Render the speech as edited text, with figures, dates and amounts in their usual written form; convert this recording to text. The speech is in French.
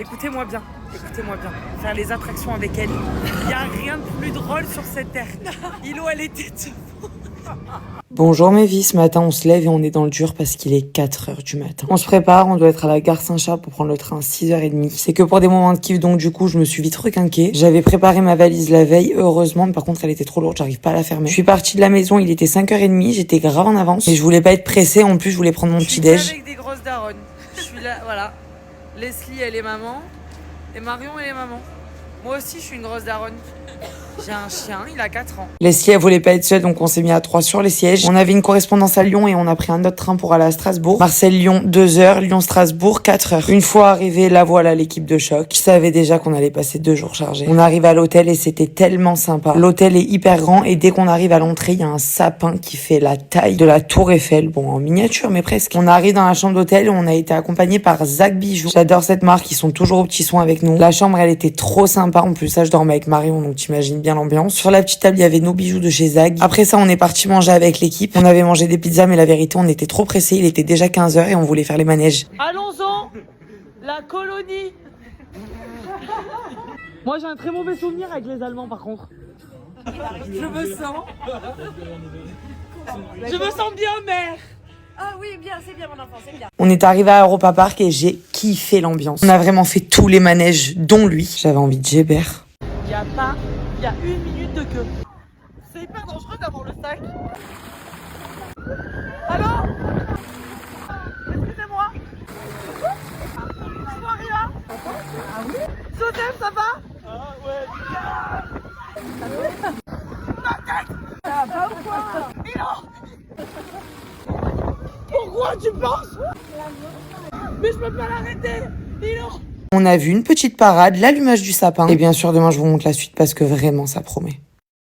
Écoutez-moi bien, écoutez-moi bien. Faire les attractions avec elle. Il n'y a rien de plus drôle sur cette terre. Ilo, elle était devant. Bonjour mes vies, ce matin on se lève et on est dans le dur parce qu'il est 4h du matin. On se prépare, on doit être à la gare Saint-Charles pour prendre le train à 6h30. C'est que pour des moments de kiff, donc du coup je me suis vite requinquée. J'avais préparé ma valise la veille, heureusement, mais par contre elle était trop lourde, j'arrive pas à la fermer. Je suis partie de la maison, il était 5h30, j'étais grave en avance. Et je voulais pas être pressée, en plus je voulais prendre mon petit déj. Je suis avec des grosses daronnes. Je suis là, voilà. Leslie elle est maman et Marion elle est maman. Moi aussi je suis une grosse daronne. J'ai un chien, il a 4 ans. Leslie, elle voulait pas être seule, donc on s'est mis à 3 sur les sièges. On avait une correspondance à Lyon et on a pris un autre train pour aller à Strasbourg. Marseille-Lyon, 2h. Lyon-Strasbourg, 4h. Une fois arrivé, la voilà l'équipe de choc. Je savais déjà qu'on allait passer 2 jours chargés. On arrive à l'hôtel et c'était tellement sympa. L'hôtel est hyper grand et dès qu'on arrive à l'entrée, il y a un sapin qui fait la taille de la Tour Eiffel. Bon, en miniature, mais presque. On arrive dans la chambre d'hôtel et on a été accompagné par Zach Bijoux. J'adore cette marque, ils sont toujours aux petits soins avec nous. La chambre, elle était trop sympa. En plus, ça, je dormais avec Marion, donc t'imagines bien l'ambiance. Sur la petite table, il y avait nos bijoux de chez Zag. Après ça, on est parti manger avec l'équipe. On avait mangé des pizzas, mais la vérité, on était trop pressés. Il était déjà 15h et on voulait faire les manèges. Allons-en, la colonie. Moi, j'ai un très mauvais souvenir avec les Allemands, par contre. Je me sens bien, mère. Ah oui, bien, c'est bien mon enfant, c'est bien. On est arrivé à Europa Park et j'ai kiffé l'ambiance. On a vraiment fait tous les manèges, dont lui. J'avais envie de gébert. Il y a 1 minute de queue. C'est hyper dangereux d'avoir le sac. Allô? Excusez-moi. Bonsoir, Ria. Ah oui? Joseph, ça va? Ah ouais. Ma tête! Ça va ou quoi? Ilo! Pourquoi tu penses? Mais je peux pas l'arrêter! Ilo! On a vu une petite parade, l'allumage du sapin. Et bien sûr, demain, je vous montre la suite parce que vraiment, ça promet.